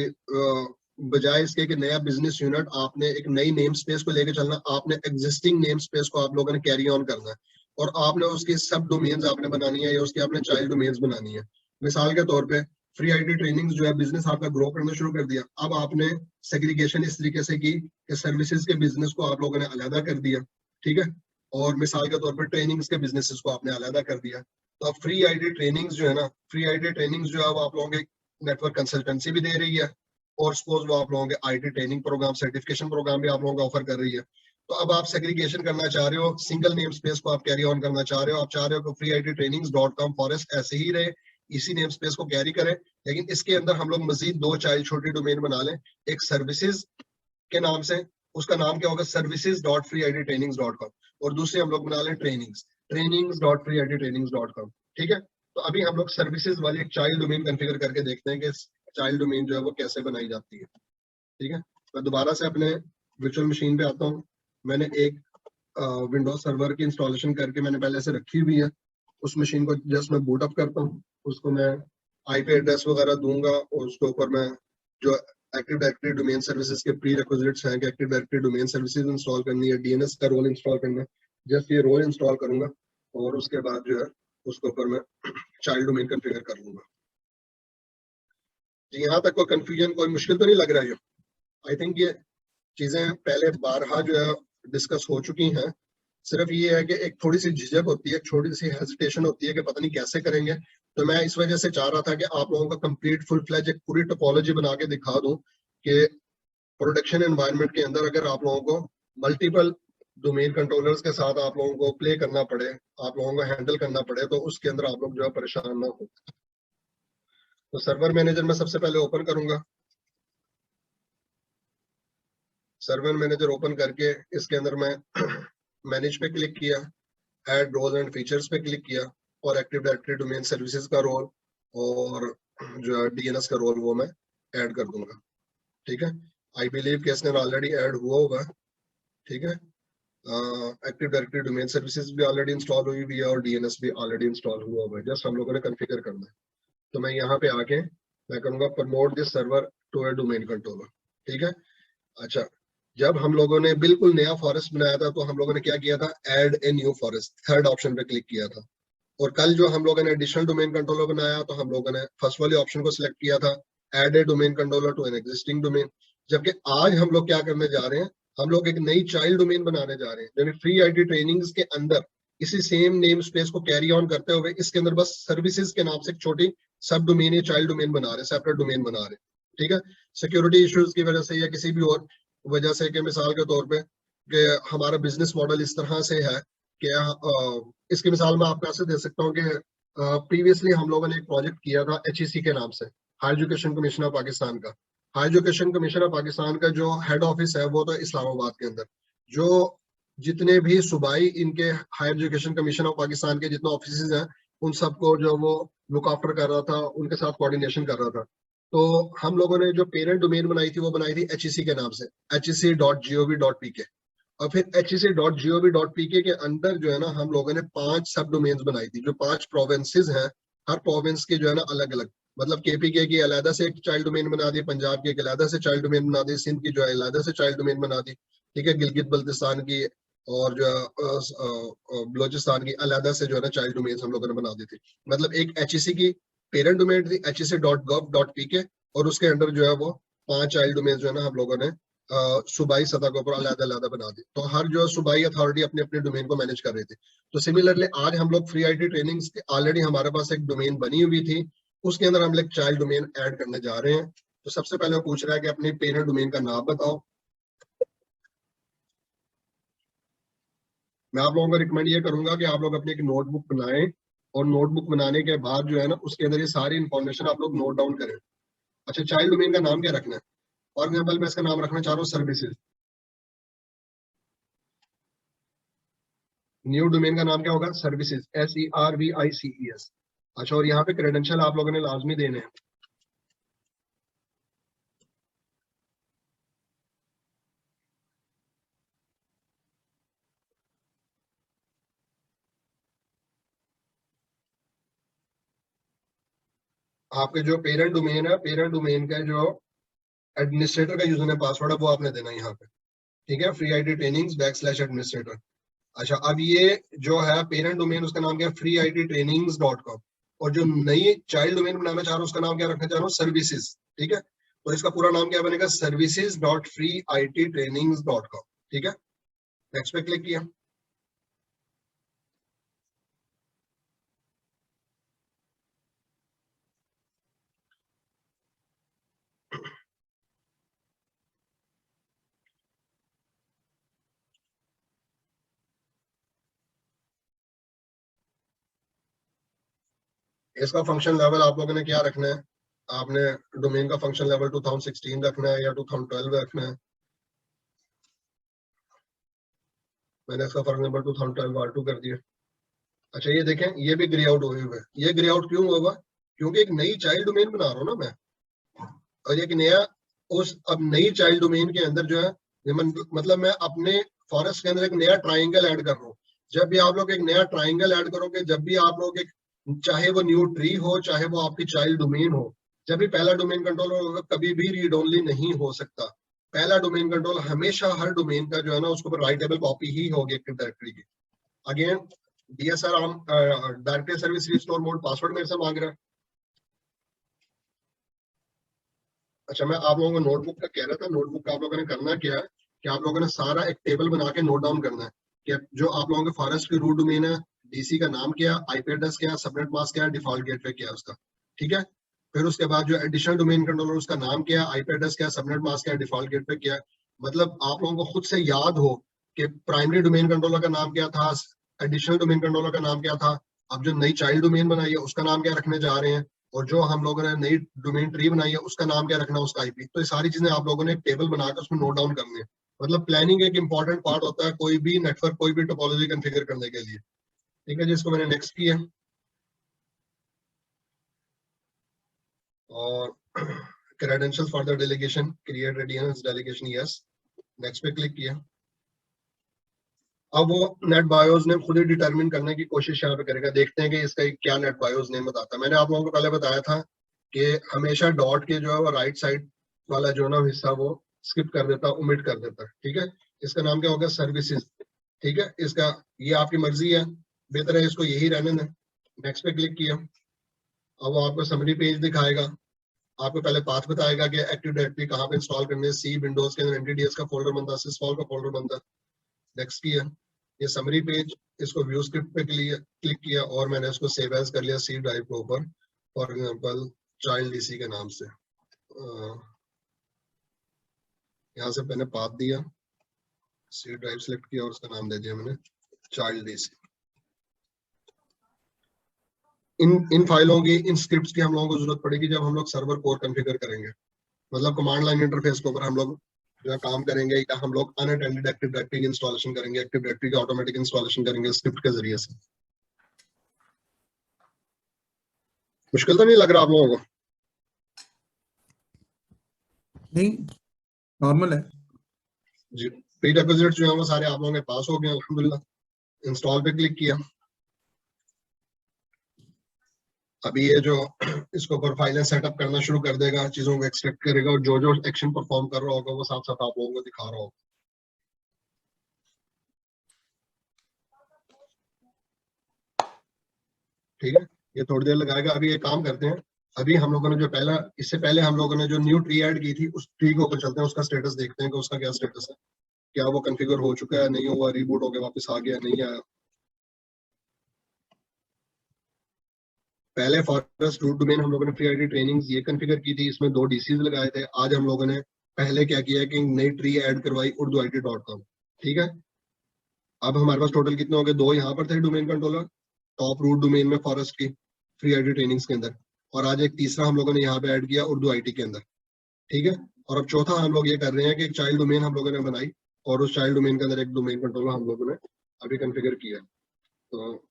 बजाय इसके कि नया बिजनेस यूनिट आपने एक नई नेम स्पेस को लेके चलना, आपने एग्जिस्टिंग नेम स्पेस को आप लोगों ने कैरी ऑन करना है और आपने उसकी सब डोमेन्स आपने बनानी है या उसकी आपने चाइल्ड डोमेन्स बनानी है। मिसाल के तौर पे फ्री आईटी ट्रेनिंग्स जो है बिजनेस आपका ग्रो करना शुरू कर दिया। अब आपने सेग्रीगेशन इस तरीके से की कि सर्विसेज के बिजनेस को आप लोगों ने अलहदा कर दिया, ठीक है, और मिसाल के तौर पर ट्रेनिंग्स के बिजनेसेस को आपने अलहदा कर दिया। तो अब फ्री आईटी ट्रेनिंग्स जो है ना, फ्री आईटी ट्रेनिंग्स जो है वो आप लोगों के नेटवर्क कंसल्टेंसी भी दे रही है, और सपोज वो आप लोगों के IT training program, certification program भी आप लोगों को ऑफर कर रही है। तो अब आप सेग्रीगेशन करना चाह रहे हो, सिंगल नेम स्पेस को आप कैरी ऑन करना चाह रहे हो, आप चाह रहे हो कि फ्री आईटी ट्रेनिंग्स.com फॉरेस्ट ऐसे ही रहे, इसी नेम स्पेस को कैरी करें, लेकिन इसके अंदर हम लोग मजीद 2 चाइल्ड छोटी डोमेन बना लें, एक सर्विसेज के नाम से, उसका नाम क्या होगा, services.freeidtrainings.com, और दूसरे हम लोग बना लें trainings.freeidtrainings.com, ठीक है। तो अभी हम लोग सर्विसेज वाली एक चाइल्ड डोमेन कॉन्फ़िगर करके देखते हैं कि चाइल्ड डोमेन जो है वो कैसे बनाई जाती है, ठीक है। मैं दोबारा से अपने वर्चुअल मशीन पे आता हूँ। मैंने एक विंडोज सर्वर की इंस्टॉलेशन करके मैंने पहले से रखी हुई है, उस मशीन को जस्ट मैं बूट अप करता हूँ, उसको मैं आईपी एड्रेस वगैरह दूंगा, और उसके ऊपर मैं जो एक्टिव डायरेक्टरी डोमेन सर्विसेज के प्री रिक्विजिट्स हैं कि active directory domain services install करनी है, डीएनएस का रोल इंस्टॉल करना है, जस्ट ये रोल इंस्टॉल करूंगा, और उसके बाद जो है उसके ऊपर मैं चाइल्ड डोमेन कॉन्फ़िगर कर लूंगा। यहाँ तक कोई कंफ्यूजन, कोई मुश्किल तो नहीं लग रहा है? आई थिंक ये चीजें पहले बारहा जो है डिस्कस हो चुकी हैं। सिर्फ ये है कि एक थोड़ी सी झिझक होती है, एक छोटी सी हेजिटेशन होती है कि पता नहीं कैसे करेंगे। तो मैं इस वजह से चाह रहा था कि आप लोगों का कंप्लीट फुल फ्लेज एक पूरी टोपोलॉजी बना के दिखा दूं कि प्रोडक्शन एनवायरनमेंट के अंदर अगर आप लोगों को मल्टीपल डोमेन कंट्रोलर्स के साथ आप लोगों को प्ले करना पड़े, आप लोगों को हैंडल करना पड़े, तो उसके अंदर आप लोग जो है परेशान ना हो। तो सर्वर मैनेजर मैं सबसे पहले ओपन करूंगा। सर्वर मैनेजर ओपन करके इसके अंदर मैं मैनेज पे क्लिक किया, ऐड रोल एंड फीचर्स पे क्लिक किया, और एक्टिव डायरेक्टरी डोमेन सर्विसेज का रोल और जो डीएनएस का रोल वो मैं ऐड कर दूंगा, ठीक है। आई बिलीव कि इसने ऑलरेडी ऐड हुआ होगा, ठीक है। एक्टिव डायरेक्टरी डोमेन सर्विसेज भी ऑलरेडी इंस्टॉल हुई हुई है, और डीएनएस भी ऑलरेडी इंस्टॉल हुआ हुआ है, जस्ट हम लोगों ने कॉन्फ़िगर करना है। तो मैं यहाँ पे आके मैं करूंगा promote this server to a domain controller, ठीक है। अच्छा, जब हम लोगों ने बिल्कुल नया फॉरेस्ट बनाया था, तो हम लोगों ने क्या किया था, add a new forest, third option पे क्लिक किया था। और कल जो हम लोगों ने एडिशनल डोमेन कंट्रोलर बनाया, तो हम लोगों ने फर्स्ट वाले ऑप्शन को सिलेक्ट किया था, add a domain controller to an existing domain. जबकि आज हम लोग क्या करने जा रहे हैं, हम लोग एक नई चाइल्ड डोमेन बनाने जा रहे हैं, यानी फ्री आईटी ट्रेनिंग्स के अंदर इसी सेम नेम स्पेस को कैरी ऑन करते हुए इसके अंदर बस सर्विसेज के नाम से एक छोटी सब डोमेन या चाइल्ड डोमेन बना रहे हैं, सेपरेट डोमेन बना रहे हैं, ठीक है। सिक्योरिटी इश्यूज की वजह से या किसी भी और वजह से, कि मिसाल के तौर पे कि हमारा बिजनेस मॉडल इस तरह से है कि इसकी मिसाल मैं आपको ऐसे दे सकता हूँ कि प्रीवियसली हम लोगों ने एक प्रोजेक्ट किया था एचईसी के नाम से, high education commission of Pakistan का। High education commission of Pakistan का जो हेड ऑफिस है वो तो इस्लामाबाद के अंदर, जो जितने भी सूबाई इनके higher education commission of Pakistan के जितने ऑफिस हैं, उन सबको जो वो लुक आफ्टर कर रहा था, उनके साथ कोऑर्डिनेशन कर रहा था। तो हम लोगों ने जो पेरेंट डोमेन बनाई थी वो बनाई थी HEC के नाम से, hec.gov.pk। और फिर hec.gov.pk के अंदर जो है ना हम लोगों ने 5 सब डोमेन्स बनाई थी, जो 5 प्रोविंसेस हैं, हर प्रोविंस के जो है ना अलग अलग, मतलब KPK की अलहदा से एक चाइल्ड डोमेन बना दी, पंजाब की एक अलहदा से चाइल्ड डोमेन बना दी, सिंध की जो है अलहदा से चाइल्ड डोमेन बना दी, ठीक है, गिलगित बल्तिस्तान की और जो बलोचिस्तान की अलहदा से जो है ना चाइल्ड डोमेन हम लोगों ने बना दी थी। मतलब एक HEC की पेरेंट डोमेन थी hec.gov.pk, और उसके अंदर जो है वो 5 चाइल्ड डोमेन जो है ना हम लोगों ने सूबाई सतह के ऊपर अलग अलग बना दी। तो हर जो सूबाई अथॉरिटी अपने अपने डोमेन को मैनेज कर रही थी। तो सिमिलरली आज हम लोग फ्री आईटी ट्रेनिंग्स ऑलरेडी हमारे पास एक डोमेन बनी हुई थी, उसके अंदर हम एक चाइल्ड डोमेन ऐड करने जा रहे हैं। तो सबसे पहले वो पूछ रहा है कि अपने पेरेंट डोमेन का नाम बताओ। मैं आप लोगों को रिकमेंड ये करूंगा कि आप लोग अपनी एक नोटबुक बनाएं, और नोटबुक बनाने के बाद जो है ना उसके अंदर ये सारी इंफॉर्मेशन आप लोग नोट डाउन करें। अच्छा, चाइल्ड डोमेन का नाम क्या रखना है? फॉर एग्जाम्पल मैं इसका नाम रखना चाह रहा हूँ सर्विसेज। न्यू डोमेन का नाम क्या होगा? Services, SERVICES। अच्छा, और यहाँ पे क्रेडेंशियल आप लोगों ने लाजमी देने हैं। आपके जो पेरेंट डोमेन है, पेरेंट डोमेन का जो एडमिनिस्ट्रेटर का यूजर नेम पासवर्ड है वो आपने देना है यहाँ पे, ठीक है, फ्री आईटी ट्रेनिंग्स /administrator। अच्छा, अब ये जो है पेरेंट डोमेन उसका नाम क्या है? freeittrainings.com। और जो नई चाइल्ड डोमेन बनाना चाह रहा हूँ उसका नाम क्या रखना चाह रहा हूँ, सर्विसेज। ठीक है, तो इसका पूरा नाम क्या बनेगा, services.freeittrainings.com। ठीक है, नेक्स्ट पे क्लिक किया। इसका फंक्शन लेवल आप लोगों ने क्या रखना है, आपने डोमेन का फंक्शन लेवल 2016 रखना है या 2012 रखना है। मैंने इसका फंक्शन लेवल 2012 R2 कर दिया। अच्छा ये देखें, ये भी ग्रे आउट हुए हुए हैं। ये ग्रे आउट क्यों होगा, क्योंकि एक नई चाइल्ड डोमेन बना रहा हूँ ना मैं, और एक नया उस अब नई चाइल्ड डोमेन के अंदर जो है मतलब मैं अपने फॉरेस्ट के अंदर एक नया ट्राइंगल ऐड कर रहा हूँ। जब भी आप लोग एक नया ट्राइंगल ऐड करोगे, जब भी आप लोग एक, चाहे वो न्यू ट्री हो चाहे वो आपकी चाइल्ड डोमेन हो, जब भी पहला डोमेन कंट्रोल होगा कभी भी रीड ओनली नहीं हो सकता। पहला डोमेन कंट्रोल हमेशा हर डोमेन का जो है ना उसके ऊपर राइटेबल कॉपी ही होगी एक्टिव डायरेक्टरी की। Again DSR directory service restore mode password मेरे से मांग रहा है। अच्छा मैं आप लोगों को नोटबुक का कह रहा था, नोटबुक का आप लोगों ने करना क्या है कि आप लोगों ने सारा एक टेबल बना के नोट डाउन करना है कि जो आप लोगों के फॉरेस्ट की रूट डोमेन है, डीसी का नाम क्या, आईपी एड्रेस क्या, सबनेट मास्क क्या, डिफॉल्ट गेटवे क्या है उसका। ठीक है, फिर उसके बाद जो एडिशनल डोमेन कंट्रोलर उसका नाम क्या, आईपी एड्रेस क्या, सबनेट मास्क क्या, डिफॉल्ट गेटवे क्या। मतलब आप लोगों को खुद से याद हो कि प्राइमरी डोमेन कंट्रोलर का नाम क्या था, एडिशनल डोमेन कंट्रोलर का नाम क्या था, अब जो नई चाइल्ड डोमेन बनाई है उसका नाम क्या रखने जा रहे हैं, और जो हम लोगों ने नई डोमेन ट्री बनाई है उसका नाम क्या रखना है, उसका आईपी। तो ये सारी चीजें आप लोगों ने एक टेबल बनाकर उसमें नोट डाउन करनी है। मतलब प्लानिंग एक इंपॉर्टेंट पार्ट होता है कोई भी नेटवर्क, कोई भी टोपोलॉजी कॉन्फ़िगर करने के लिए। ठीक है जी, इसको मैंने नेक्स्ट किया और credential for the delegation create radiance delegation, yes, next पे क्लिक किया। अब वो नेट बायोस नेम खुद ही डिटरमिन करने की कोशिश यहाँ पे करेगा, देखते हैं कि इसका क्या नेट बायोस नेम बताता है। मैंने आप लोगों को पहले बताया था कि हमेशा डॉट के जो है वो राइट साइड वाला जो ना हिस्सा वो स्किप कर देता, ओमिट कर देता। ठीक है, इसका नाम क्या होगा, सर्विसेज। ठीक है, इसका ये आपकी मर्जी है, बेहतर है इसको यही रहने दें। नेक्स्ट पे क्लिक किया। अब वो आपको समरी पेज दिखाएगा, आपको पहले पाथ बताएगा कि एक्टिव डायरेक्टरी कहाँ पे इंस्टॉल करने है। सी विंडोज के अंदर एनटीडीएस का फोल्डर बनता है, सिस्फॉल का फोल्डर बनता है। नेक्स्ट किया, ये समरी पेज, इसको व्यू स्क्रिप्ट पे क्लिक किया और मैंने इसको सेव एज कर लिया सी ड्राइव के ऊपर, फॉर एग्जांपल चाइल्ड डीसी के नाम से। यहाँ से मैंने पाथ दिया, सी ड्राइव सेलेक्ट किया और उसका नाम दे दिया मैंने चाइल्ड डीसी। इन फाइलों की, इन स्क्रिप्ट्स की हम लोगों को जरूरत पड़ेगी जब हम लोग सर्वर कोर कॉन्फ़िगर करेंगे। मतलब कमांड लाइन इंटरफेस के ऊपर हम लोग जो है काम करेंगे, या हम लोग अनअटेंडेड एक्टिव डायरेक्टरी की इंस्टॉलेशन करेंगे, एक्टिव डायरेक्टरी की ऑटोमेटिक इंस्टॉलेशन करेंगे स्क्रिप्ट के जरिए से। मुश्किल तो नहीं लग रहा आप लोगों को? नहीं, नॉर्मल है जी। प्री रिक्विजिट्स जो है वो सारे आप लोगों के पास हो गए अल्हम्दुलिल्लाह। इंस्टॉल पे क्लिक किया। अभी ये जो इसको ऊपर फाइलें सेटअप करना शुरू कर देगा, चीजों को एक्सट्रैक्ट करेगा और जो जो एक्शन परफॉर्म कर रहा होगा वो साथ साथ आप लोगों को दिखा रहा होगा। ठीक है, ये थोड़ी देर लगाएगा। अभी ये काम करते हैं, अभी हम लोगों ने जो पहला, इससे पहले हम लोगों ने जो न्यू ट्री ऐड की थी उस ट्री के ऊपर चलते हैं, उसका स्टेटस देखते हैं कि उसका क्या स्टेटस है, क्या वो कॉन्फ़िगर हो चुका है, नहीं हुआ, रिबूट होकर वापस आ गया, नहीं आया। पहले फॉरेस्ट रूट डोमेन हम लोगों ने फ्री आईडी ट्रेनिंग्स ये कॉन्फ़िगर की थी, इसमें 2 डीसीज लगाए थे। आज हम लोगों ने पहले क्या किया कि नई ट्री ऐड करवाई urduit.com। ठीक है, अब हमारे पास टोटल कितने हो गए, 2 यहाँ पर थे domain controller top root domain में फॉरेस्ट की फ्री आईडी ट्रेनिंग्स के अंदर, और आज एक तीसरा हम लोगों ने यहाँ पे ऐड किया उर्दू आईटी के अंदर। ठीक है, और अब चौथा हम लोग ये कर रहे हैं कि एक चाइल्ड डोमेन हम लोगों ने बनाई और उस चाइल्ड डोमेन के अंदर एक डोमेन कंट्रोलर हम लोगों ने अभी कॉन्फ़िगर किया। तो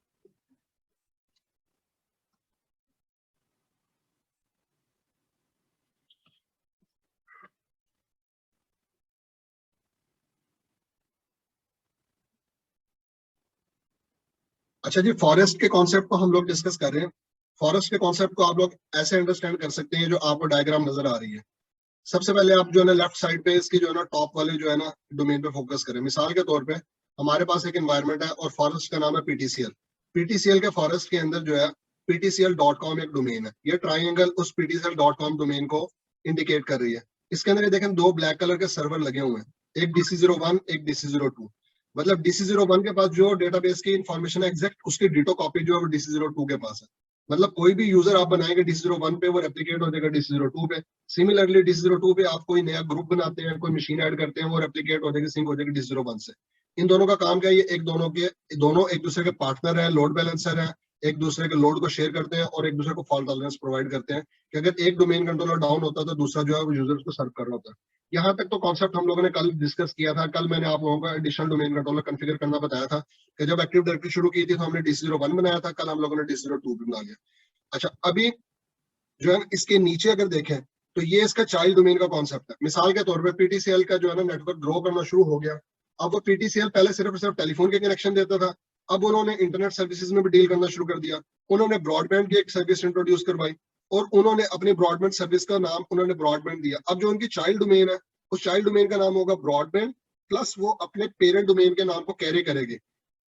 अच्छा जी, फॉरेस्ट के कॉन्सेप्ट को हम लोग डिस्कस कर रहे हैं। फॉरेस्ट के कॉन्सेप्ट को आप लोग ऐसे अंडरस्टैंड कर सकते हैं, जो आपको डायग्राम नजर आ रही है। सबसे पहले आप जो है ना लेफ्ट साइड पे इसकी जो है ना टॉप वाले जो है ना डोमेन पे फोकस करें। मिसाल के तौर पे हमारे पास एक एनवायरनमेंट है और फॉरेस्ट का नाम है पीटीसीएल। पीटीसीएल के फॉरेस्ट के अंदर जो है ptcl.com एक डोमेन है, ये ट्राइंगल उस ptcl.com डोमेन को इंडिकेट कर रही है। इसके अंदर ये देखें दो ब्लैक कलर के सर्वर लगे हुए हैं, एक DC01 एक DC02। मतलब DC01 के पास जो डेटाबेस की इंफॉर्मेशन है एग्जैक्ट उसकी डिटो कॉपी जो है वो DC02 के पास है। मतलब कोई भी यूजर आप बनाएंगे DC01 पे वो रेप्लिकेट हो जाएगा DC02 पे। सिमिलरली DC02 पे आप कोई नया ग्रुप बनाते हैं, कोई मशीन ऐड करते हैं, वो रेप्लिकेट हो जाएगी, सिंक हो जाएगी DC01 से। इन दोनों का काम क्या है, ये दोनों एक दूसरे के पार्टनर है, लोड बैलेंसर है, एक दूसरे के लोड को शेयर करते हैं और एक दूसरे को फॉल्ट टॉलरेंस प्रोवाइड करते हैं कि अगर एक डोमेन कंट्रोलर डाउन होता है तो दूसरा जो है वो यूजर्स को सर्व कर रहा होता है। यहाँ तक तो कॉन्सेप्ट हम लोगों ने कल डिस्कस किया था। कल मैंने आप लोगों को एडिशनल डोमेन कंट्रोलर कॉन्फ़िगर करना बताया था कि जब एक्टिव डायरेक्टरी शुरू की थी तो हमने DC01 बनाया था, कल हम लोगों ने DC02 भी बना लिया। अच्छा, अभी जो है इसके नीचे अगर देखें तो ये इसका चाइल्ड डोमेन का कॉन्सेप्ट है। मिसाल के तौर पे पीटीसीएल का जो है ना नेटवर्क ग्रो करना शुरू हो गया। अब वो पीटीसीएल पहले सिर्फ टेलीफोन के कनेक्शन देता था, अब उन्होंने इंटरनेट सर्विसेज में भी डील करना शुरू कर दिया। उन्होंने ब्रॉडबैंड की एक सर्विस इंट्रोड्यूस करवाई और उन्होंने अपनी ब्रॉडबैंड सर्विस का नाम उन्होंने ब्रॉडबैंड दिया। अब जो उनकी चाइल्ड डोमेन है उस चाइल्ड डोमेन का नाम होगा ब्रॉडबैंड, प्लस वो अपने पेरेंट डोमेन के नाम को कैरी करेगी।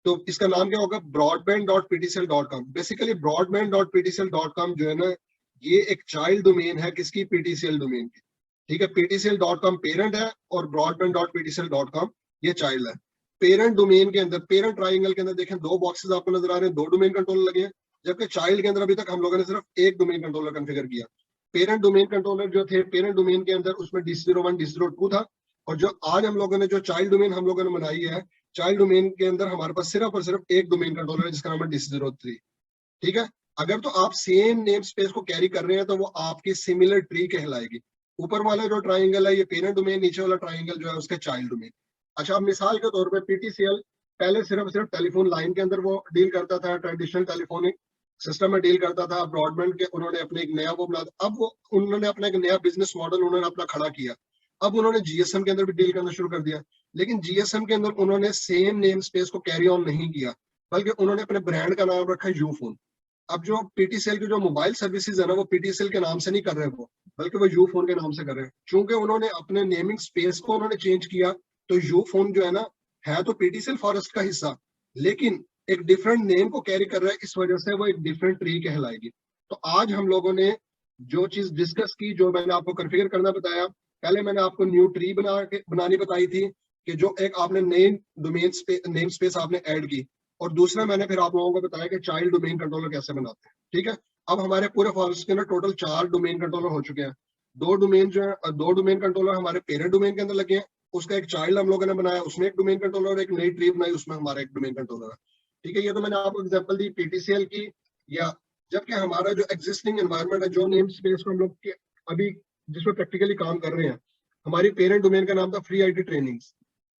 तो इसका नाम क्या होगा, broadband.ptcl.com। बेसिकली broadband.ptcl.com जो है ना ये एक चाइल्ड डोमेन है किसकी, पीटीसीएल डोमेन की। ठीक है, ptcl.com पेरेंट है और broadband.ptcl.com ये चाइल्ड है। पेरेंट डोमेन के अंदर, पेरेंट ट्राइंगल के अंदर देखें दो बॉक्सेस आपको नजर आ रहे हैं, दो डोमेन कंट्रोलर लगे हैं, जबकि चाइल्ड के अंदर अभी तक हम लोगों ने सिर्फ एक डोमेन कंट्रोलर कॉन्फ़िगर किया। पेरेंट डोमेन कंट्रोलर जो थे पेरेंट डोमेन के अंदर उसमें DC01 DC02 था, और जो आज हम लोगों ने जो चाइल्ड डोमेन हम लोगों ने बनाई है, चाइल्ड डोमेन के अंदर हमारे पास सिर्फ और सिर्फ एक डोमेन कंट्रोलर है जिसका नाम है DC03। ठीक है, अगर तो आप सेम नेम स्पेस को कैरी कर रहे हैं तो वो आपकी सिमिलर ट्री कहलाएगी। ऊपर वाला जो ट्राइंगल है ये पेरेंट डोमेन, नीचे वाला ट्राइंगल जो है उसका चाइल्ड डोमेन। अच्छा, अब मिसाल के तौर पे पीटीसीएल पहले सिर्फ टेलीफोन लाइन के अंदर वो डील करता था, ट्रेडिशनल टेलीफोनिक सिस्टम में डील करता था। ब्रॉडबैंड के उन्होंने अपने एक नया वो बना, अब वो उन्होंने अपना एक नया बिजनेस मॉडल उन्होंने अपना खड़ा किया। अब उन्होंने जीएसएम के अंदर भी डील करना शुरू कर दिया, लेकिन जीएसएम के अंदर उन्होंने सेम नेम स्पेस को कैरी ऑन नहीं किया, बल्कि उन्होंने अपने ब्रांड का नाम रखा यूफोन। अब जो पीटीसीएल की जो मोबाइल सर्विसेज है ना वो पीटीसीएल के नाम से नहीं कर रहे वो, बल्कि वो यूफोन के नाम से कर रहे हैं। चूंकि उन्होंने अपने नेमिंग स्पेस को उन्होंने चेंज किया, तो यूफोन जो है ना है तो पीटीसीएल फॉरेस्ट का हिस्सा, लेकिन एक डिफरेंट नेम को कैरी कर रहा है, इस वजह से वो एक डिफरेंट ट्री कहलाएगी। तो आज हम लोगों ने जो चीज डिस्कस की, जो मैंने आपको कॉन्फ़िगर करना बताया, पहले मैंने आपको न्यू ट्री बनानी बताई थी कि जो एक आपने नई नेम स्पेस आपने ऐड की, और दूसरा मैंने फिर आप लोगों को बताया कि चाइल्ड डोमेन कंट्रोलर कैसे बनाते हैं। ठीक है, अब हमारे पूरे फॉरेस्ट के अंदर टोटल 4 डोमेन कंट्रोलर हो चुके हैं। दो डोमेन कंट्रोलर हमारे पेरेंट डोमेन के अंदर लगे हैं, उसका एक चाइल्ड हम लोगों ने बनाया, उसमें एक डोमेन कंट्रोलर, एक नई ट्री बनाई उसमें हमारा एक डोमेन कंट्रोलर है। ठीक है, ये तो मैंने आपको एग्जांपल दी पीटीसीएल की। या जबकि हमारा जो एग्जिस्टिंग एनवायरनमेंट है, जो नेम स्पेस को हम लोग अभी जिसमें प्रैक्टिकली काम कर रहे हैं, हमारी पेरेंट डोमेन का नाम था फ्री आईटी ट्रेनिंग्स,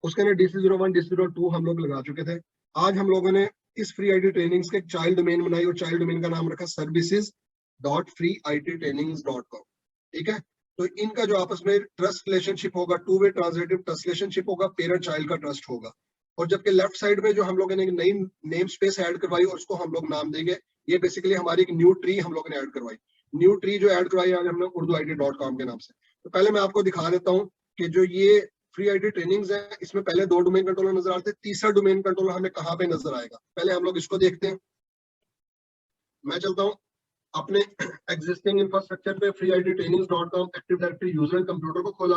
उसके अंदर DC01 DC02 हम लोग लगा चुके थे। आज हम लोगों ने इस फ्री आईटी ट्रेनिंग्स के चाइल्ड डोमेन बनाई और चाइल्ड डोमेन का नाम रखा services.freeittrainings.com। ठीक है, तो इनका जो आपस में ट्रस्ट रिलेशनशिप होगा, two way transitive trust relationship होगा, पेरेंट चाइल्ड का ट्रस्ट होगा। और जबकि लेफ्ट साइड में जो हम लोगों ने एक नई नेम स्पेस ऐड करवाई और उसको हम लोग नाम देंगे, ये बेसिकली हमारी एक न्यू ट्री हम लोगों ने ऐड करवाई। न्यू ट्री जो ऐड करवाई आज हमने urduit.com के नाम से। तो पहले मैं आपको दिखा देता हूँ कि जो ये फ्री आईटी ट्रेनिंग्स है, इसमें पहले 2 डोमेन कंट्रोलर नजर आते हैं, तीसरा डोमेन कंट्रोलर हमें कहाँ पे नजर आएगा, पहले हम लोग इसको देखते हैं। मैं चलता हूँ अपने एग्जिस्टिंग इंफ्रास्ट्रक्चर पे, freeittrainings.com active directory user computer को खोला,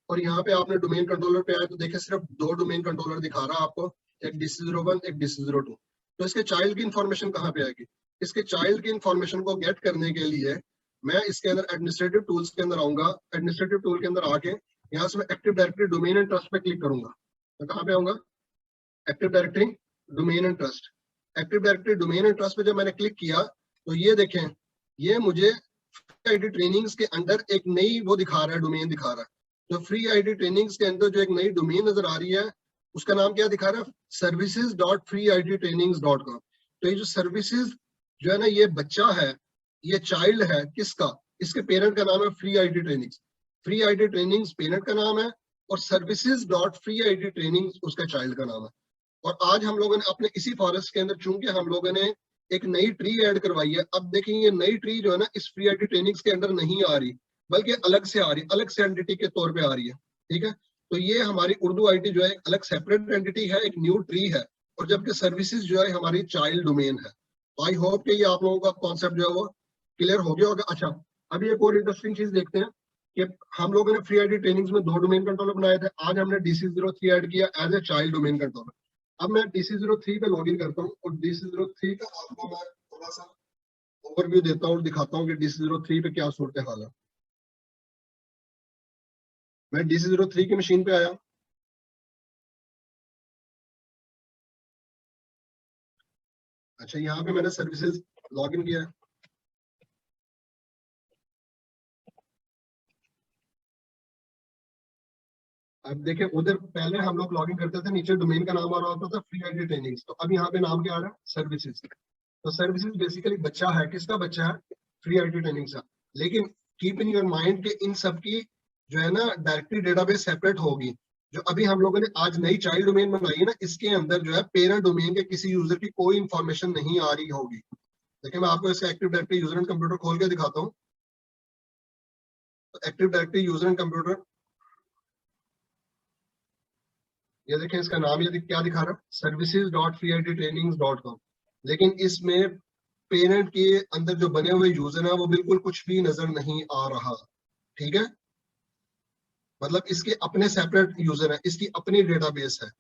और यहाँ पे आपने डोमेन कंट्रोलर पे आए तो देखे सिर्फ 2 डोमेन कंट्रोलर दिखा रहा है आपको, एक DC01 एक DC02। तो इसके चाइल्ड की इंफॉर्मेशन कहाँ पे आएगी, इसके चाइल्ड की इंफॉर्मेशन को गेट करने के लिए मैं इसके अंदर एडमिनिस्ट्रेटिव टूल्स के अंदर आऊंगा। एडमिनिस्ट्रेटिव टूल के अंदर आके यहाँ से मैं active directory domain and trust पे क्लिक करूंगा। तो कहाँ पे आऊंगा, active directory domain and trust. Active directory domain and trust पे जब मैंने क्लिक किया तो ये देखें, ये मुझे फ्री आईटी ट्रेनिंग्स के अंदर एक नई वो दिखा रहा है, डोमेन दिखा रहा है। तो फ्री आईटी ट्रेनिंग्स के अंदर जो एक नई डोमेन नजर आ रही है उसका नाम क्या दिखा रहा है, services.freeittrainings.com। तो ये जो सर्विसेज जो है ना, ये बच्चा है, ये चाइल्ड है किसका, इसके पेरेंट का नाम है free IT trainings. Free IT trainings parent का नाम है और services.freeittrainings उसका चाइल्ड का नाम है। और आज हम लोगों ने अपने इसी फॉरेस्ट के अंदर, चूंकि हम लोगों ने एक नई ट्री ऐड करवाई है, अब देखेंगे ये नई ट्री जो है ना इस फ्री आईटी ट्रेनिंग्स के अंदर नहीं आ रही, बल्कि अलग से आ रही, अलग से एंटिटी के तौर पे आ रही है। ठीक है, तो ये हमारी उर्दू आईटी जो है एक अलग सेपरेट एंटिटी है, एक न्यू ट्री है, और जबकि सर्विसेज जो है हमारी चाइल्ड डोमेन है। तो आई होप कि ये आप लोगों का कॉन्सेप्ट जो है वो क्लियर हो गया होगा। अच्छा, अभी एक और इंटरेस्टिंग चीज देखते हैं कि हम लोगों ने फ्री आईडी ट्रेनिंग्स में 2 डोमेन कंट्रोलर बनाए थे। आज हमने DC03 ऐड किया as a child domain controller. अब मैं DC03 पे लॉगिन करता हूँ और DC03 का आपको मैं थोड़ा सा ओवरव्यू देता हूँ और दिखाता हूँ कि DC03 पे क्या सूरत हाल है। मैं DC03 की मशीन पे आया। अच्छा, यहाँ पे मैंने सर्विसेज लॉगिन किया। अब देखें, उधर पहले हम लोग लॉगिन करते थे, नीचे डोमेन का नाम आ रहा होता था फ्री आईडी ट्रेनिंग्स। तो अब यहाँ पे नाम क्या आ रहा है? सर्विसेज। तो सर्विसेज बेसिकली बच्चा है, किसका बच्चा है? फ्री आईडी ट्रेनिंग्स का। लेकिन कीप इन योर माइंड के इन सब की जो है ना डायरेक्टरी डेटाबेस सेपरेट होगी। जो अभी हम लोगों ने आज नई चाइल्ड डोमेन बनाई है ना, इसके अंदर जो है पेरेंट डोमेन के किसी यूजर की कोई इंफॉर्मेशन नहीं आ रही होगी। देखिए, मैं आपको इसका active directory user and computer खोल के दिखाता हूँ। तो active directory user and computer, ये देखें, इसका नाम ये क्या दिखा रहा है? services.freeidtrainings.com। लेकिन इसमें पेरेंट के अंदर जो बने हुए यूजर है वो बिल्कुल कुछ भी नजर नहीं आ रहा। ठीक है, मतलब इसके अपने सेपरेट यूजर है, इसकी अपनी डेटाबेस है।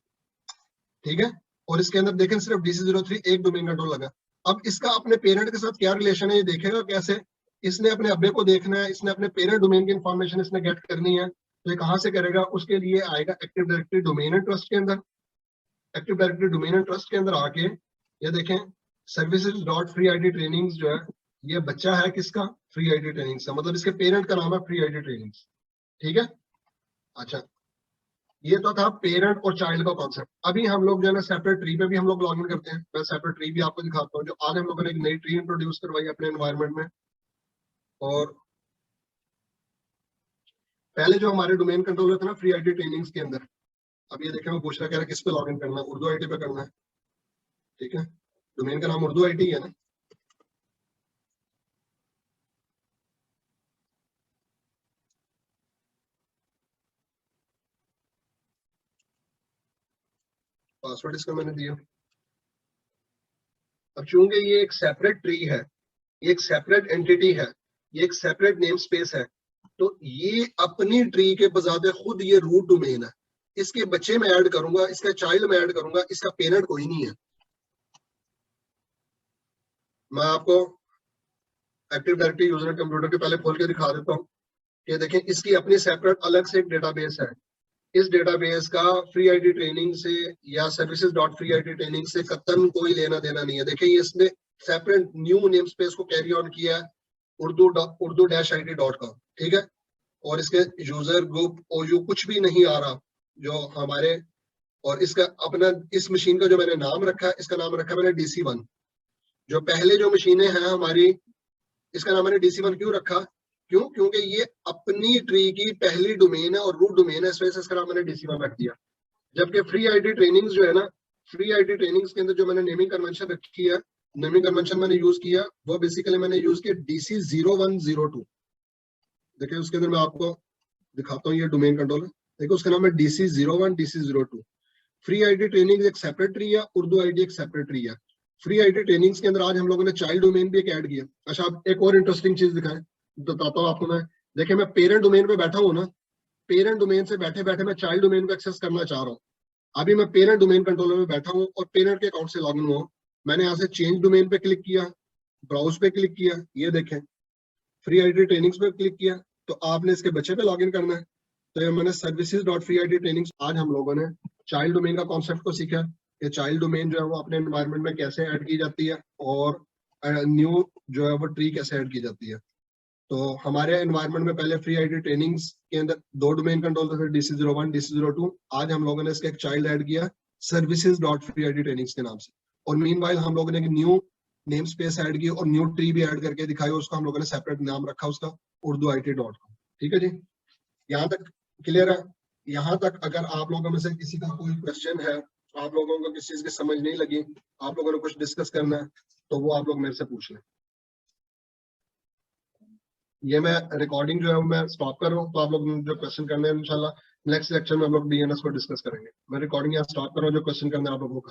ठीक है, और इसके अंदर देखें सिर्फ DC03 एक डोमेन कंट्रोल लगा। अब इसका अपने पेरेंट के साथ क्या रिलेशन है ये देखेगा कैसे? इसने अपने अब्बे को देखना है, इसने अपने पेरेंट डोमेन की इंफॉर्मेशन इसने गेट करनी है। तो ये कहाँ से करेगा? उसके लिए आएगा active directory domain and trust के अंदर। Active directory domain and trust के अंदर आके ये देखें, services dot free ID trainings जो है, ये बच्चा है किसका? फ्री आईडी ट्रेनिंग्स का। मतलब इसके पेरेंट का नाम है फ्री आईडी ट्रेनिंग्स। ठीक है, अच्छा, ये तो था पेरेंट और चाइल्ड का कॉन्सेप्ट। अभी हम लोग जो है ना सेपरेट ट्री पे भी हम लोग लॉगिन करते हैं। मैं सेपरेट ट्री भी आपको दिखाता हूँ। जो आज हम लोगों ने एक नई ट्री इंट्रोड्यूस करवाई अपने एनवायरनमेंट में। और पहले जो हमारे डोमेन कंट्रोलर थे ना फ्री आईडी ट्रेनिंग्स के अंदर, अब ये देखें वो पूछ रहा कह रहा है किस पे लॉगिन करना है? उर्दू आईटी पे करना है। ठीक है, डोमेन का नाम उर्दू आईटी है ना। पासवर्ड इसका मैंने दिया। अब चूंकि ये एक सेपरेट ट्री है, ये एक सेपरेट एंटिटी है, ये एक सेपरेट नेम स्पेस है, तो ये अपनी ट्री के बजाते खुद ये रूट डोमेन है। इसके बच्चे में ऐड करूंगा, इसका चाइल्ड में ऐड करूंगा, इसका पेरेंट कोई नहीं है। मैं आपको एक्टिव डायरेक्टरी यूजर कंप्यूटर के पहले खोल के दिखा देता हूँ कि देखें, इसकी अपनी सेपरेट अलग से एक डेटाबेस है। इस डेटाबेस का फ्री आईडी ट्रेनिंग से या services dot free ID training से कतन कोई लेना देना नहीं है। देखिए, ये इसने सेपरेट न्यू नेम स्पेस को कैरी ऑन किया है, urdu-it.com। ठीक है, और इसके यूजर ग्रुप OU कुछ भी नहीं आ रहा जो हमारे। और इसका अपना इस मशीन का जो मैंने नाम रखा है, इसका नाम रखा मैंने DC1। जो पहले जो मशीनें हैं हमारी, इसका नाम मैंने DC1 क्यों रखा? क्यों? क्योंकि ये अपनी ट्री की पहली डोमेन है और रूट डोमेन है, इस वजह से इसका नाम मैंने DC1 रख दिया। जबकि फ्री आईडी ट्रेनिंग्स जो है ना, फ्री आईडी ट्रेनिंग्स के अंदर जो मैंने नेमिंग कन्वेंशन रखी है, नेमिंग कन्वेंशन मैंने यूज किया, वो बेसिकली मैंने यूज किया DC0102। देखिए, उसके अंदर मैं आपको दिखाता हूँ, ये डोमेन कंट्रोलर देखो, उसका नाम है DC01 DC02। Free ID training एक सेपरेट ट्री है, उर्दू आईडी एक सेपरेट ट्री है। फ्री आईडी ट्रेनिंग्स के अंदर आज हम लोगों ने चाइल्ड डोमेन भी एक ऐड किया। अच्छा, अब एक और इंटरेस्टिंग चीज दिखाएं, बताता हूँ आपको मैं। देखिए, मैं पेरेंट डोमेन पे बैठा हूँ ना, पेरेंट डोमेन से बैठे बैठे मैं चाइल्ड डोमेन को एक्सेस करना चाह रहा हूँ। अभी मैं पेरेंट डोमेन कंट्रोलर में बैठा हूँ और पेरेंट के अकाउंट से लॉगिन हुआ। मैंने यहाँ से चेंज डोमेन पे क्लिक किया, ब्राउज पे क्लिक किया, ये देखें फ्री आईडी ट्रेनिंग्स पे क्लिक किया, तो आपने इसके बच्चे पे लॉगिन करना है। तो ये मैंने services dot free ID trainings, आज हम लोगों ने चाइल्ड डोमेन का कॉन्सेप्ट को सीखा कि चाइल्ड डोमेन जो है वो अपने एनवायरनमेंट में कैसे ऐड की जाती है और न्यू जो है वो ट्री कैसे ऐड की जाती है। तो हमारे एनवायरनमेंट में पहले फ्री आईडी ट्रेनिंग्स के अंदर 2 डोमेन कंट्रोलर थे, DC01 DC02। आज हम लोगों ने इसका एक चाइल्ड ऐड किया services dot free ID trainings के नाम से। और मीनवाइल हम लोगों ने एक न्यू नेम स्पेस ऐड की और न्यू ट्री भी ऐड करके दिखाई, उसका हम लोगों ने सेपरेट नाम रखा उसका urduit.com। ठीक है जी, यहाँ तक क्लियर है? यहाँ तक अगर आप लोगों में से किसी का कोई क्वेश्चन है, आप लोगों को किसी चीज की समझ नहीं लगी, आप लोगों ने कुछ डिस्कस करना है, तो वो आप लोग मेरे से पूछ लें। ये मैं रिकॉर्डिंग जो है वो मैं स्टॉप कर रहा हूँ, तो आप लोग जो क्वेश्चन करने हैं इंशाल्लाह नेक्स्ट लेक्चर में हम लोग DNS को डिस्कस करेंगे। मैं रिकॉर्डिंग यहाँ स्टॉप कर रहा हूँ, जो क्वेश्चन करने हैं आप लोगों को।